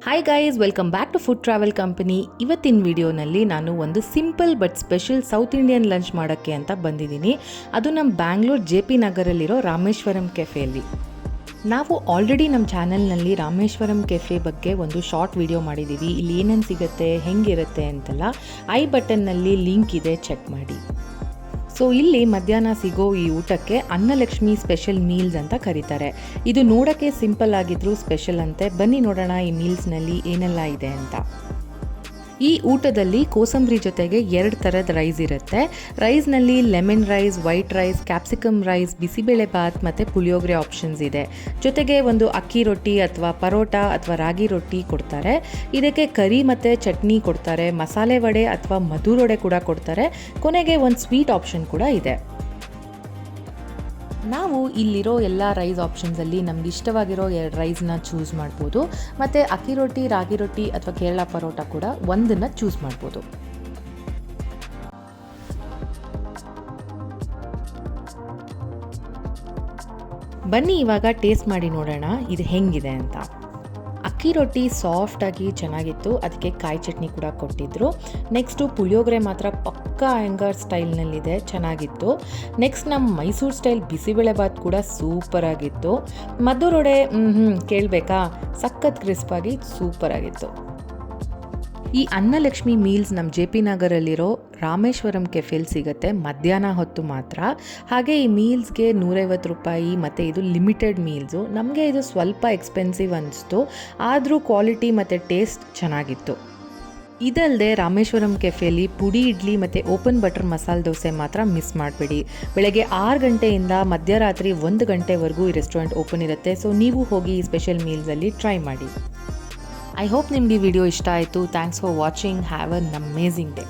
Hi guys, welcome back to food travel company. ಇವತ್ತಿನ ವಿಡಿಯೋನಲ್ಲಿ ನಾನು ಒಂದು simple but special south Indian lunch ಮಾಡೋಕ್ಕೆ ಅಂತ ಬಂದಿದ್ದೀನಿ. ಅದು ನಮ್ಮ ಬ್ಯಾಂಗ್ಳೂರ್ JP ನಗರಲ್ಲಿರೋ ರಾಮೇಶ್ವರಂ ಕೆಫೆಯಲ್ಲಿ. ನಾವು ಆಲ್ರೆಡಿ ನಮ್ಮ ಚಾನಲ್ನಲ್ಲಿ ರಾಮೇಶ್ವರಂ ಕೆಫೆ ಬಗ್ಗೆ ಒಂದು ಶಾರ್ಟ್ ವಿಡಿಯೋ ಮಾಡಿದ್ದೀವಿ. ಇಲ್ಲಿ ಏನೇನು ಸಿಗುತ್ತೆ, ಹೆಂಗಿರುತ್ತೆ ಅಂತೆಲ್ಲ. ಐ ಬಟನ್ನಲ್ಲಿ ಲಿಂಕ್ ಇದೆ, ಚೆಕ್ ಮಾಡಿ. ಸೊ ಇಲ್ಲಿ ಮಧ್ಯಾಹ್ನ ಸಿಗೋ ಈ ಊಟಕ್ಕೆ ಅನ್ನಲಕ್ಷ್ಮಿ ಸ್ಪೆಷಲ್ ಮೀಲ್ಸ್ ಅಂತ ಕರೀತಾರೆ. ಇದು ನೋಡೋಕ್ಕೆ ಸಿಂಪಲ್ ಆಗಿದ್ರು ಸ್ಪೆಷಲ್ ಅಂತೆ. ಬನ್ನಿ ನೋಡೋಣ ಈ ಮೀಲ್ಸ್ನಲ್ಲಿ ಏನೆಲ್ಲ ಇದೆ ಅಂತ. ಈ ಊಟದಲ್ಲಿ ಕೋಸಂಬರಿ ಜೊತೆಗೆ 2 ಥರದ ರೈಸ್ ಇರುತ್ತೆ. ರೈಸ್ನಲ್ಲಿ lemon rice, white rice, capsicum rice, bisi bele bath ಮತ್ತು ಪುಳಿಯೋಗರೆ ಆಪ್ಷನ್ಸ್ ಇದೆ. ಜೊತೆಗೆ ಒಂದು ಅಕ್ಕಿ ರೊಟ್ಟಿ ಅಥವಾ ಪರೋಟ ಅಥವಾ ರಾಗಿ ರೊಟ್ಟಿ ಕೊಡ್ತಾರೆ. ಇದಕ್ಕೆ ಕರಿ ಮತ್ತು ಚಟ್ನಿ ಕೊಡ್ತಾರೆ. ಮಸಾಲೆ ವಡೆ ಅಥವಾ ಮಧುರ್ ವಡೆ ಕೂಡ ಕೊಡ್ತಾರೆ. ಕೊನೆಗೆ ಒಂದು ಸ್ವೀಟ್ ಆಪ್ಷನ್ ಕೂಡ ಇದೆ. ನಾವು ಇಲ್ಲಿರೋ ಎಲ್ಲ ರೈಸ್ ಆಪ್ಷನ್ಸಲ್ಲಿ ನಮ್ಗೆ ಇಷ್ಟವಾಗಿರೋ 2 ರೈಸ್ನ ಚೂಸ್ ಮಾಡ್ಬೋದು. ಮತ್ತು ಅಕ್ಕಿ ರೊಟ್ಟಿ, ರಾಗಿ ರೊಟ್ಟಿ ಅಥವಾ ಕೇರಳ ಪರೋಟ ಕೂಡ ಒಂದನ್ನು ಚೂಸ್ ಮಾಡ್ಬೋದು. ಬನ್ನಿ ಇವಾಗ ಟೇಸ್ಟ್ ಮಾಡಿ ನೋಡೋಣ ಇದು ಹೆಂಗಿದೆ ಅಂತ. ಅಕ್ಕಿ ರೊಟ್ಟಿ ಸಾಫ್ಟಾಗಿ ಚೆನ್ನಾಗಿತ್ತು. ಅದಕ್ಕೆ ಕಾಯಿ ಚಟ್ನಿ ಕೂಡ ಕೊಟ್ಟಿದ್ದರು. ನೆಕ್ಸ್ಟು ಪುಳಿಯೋಗರೆ ಮಾತ್ರ ಪಕ್ಕಾ ಆ್ಯಂಗರ್ ಸ್ಟೈಲ್ನಲ್ಲಿದೆ, ಚೆನ್ನಾಗಿತ್ತು. ನೆಕ್ಸ್ಟ್ ನಮ್ಮ ಮೈಸೂರು ಸ್ಟೈಲ್ ಬಿಸಿಬೇಳೆ ಬಾತ್ ಕೂಡ ಸೂಪರಾಗಿತ್ತು. ಮಧುರ್ ವಡೆ ಕೇಳಬೇಕಾ, ಸಖತ್ ಕ್ರಿಸ್ಪಾಗಿ ಸೂಪರಾಗಿತ್ತು. ಈ ಅನ್ನಲಕ್ಷ್ಮಿ ಮೀಲ್ಸ್ ನಮ್ಮ JP ನಗರಲ್ಲಿರೋ ರಾಮೇಶ್ವರಂ ಕೆಫೆಲ್ ಸಿಗುತ್ತೆ, ಮಧ್ಯಾಹ್ನ ಹೊತ್ತು ಮಾತ್ರ. ಹಾಗೆ ಈ ಮೀಲ್ಸ್ಗೆ 150 ರೂಪಾಯಿ ಮತ್ತು ಇದು ಲಿಮಿಟೆಡ್ ಮೀಲ್ಸು. ನಮಗೆ ಇದು ಸ್ವಲ್ಪ ಎಕ್ಸ್ಪೆನ್ಸಿವ್ ಅನ್ನಿಸ್ತು, ಆದರೂ ಕ್ವಾಲಿಟಿ ಮತ್ತು ಟೇಸ್ಟ್ ಚೆನ್ನಾಗಿತ್ತು. ಇದಲ್ಲದೆ ರಾಮೇಶ್ವರಂ ಕೆಫೆಯಲ್ಲಿ ಪುಡಿ ಇಡ್ಲಿ ಮತ್ತು ಓಪನ್ ಬಟರ್ ಮಸಾಲೆ ದೋಸೆ ಮಾತ್ರ ಮಿಸ್ ಮಾಡಬೇಡಿ. ಬೆಳಗ್ಗೆ 6 ಗಂಟೆಯಿಂದ ಮಧ್ಯರಾತ್ರಿ 1 ಗಂಟೆವರೆಗೂ ಈ ರೆಸ್ಟೋರೆಂಟ್ ಓಪನ್ ಇರುತ್ತೆ. ಸೊ ನೀವು ಹೋಗಿ ಈ ಸ್ಪೆಷಲ್ ಮೀಲ್ಸಲ್ಲಿ ಟ್ರೈ ಮಾಡಿ. ಐ ಹೋಪ್ ನಿಮಗೆ ಈ ವಿಡಿಯೋ ಇಷ್ಟ ಆಯಿತು. Thanks for watching. Have an amazing day.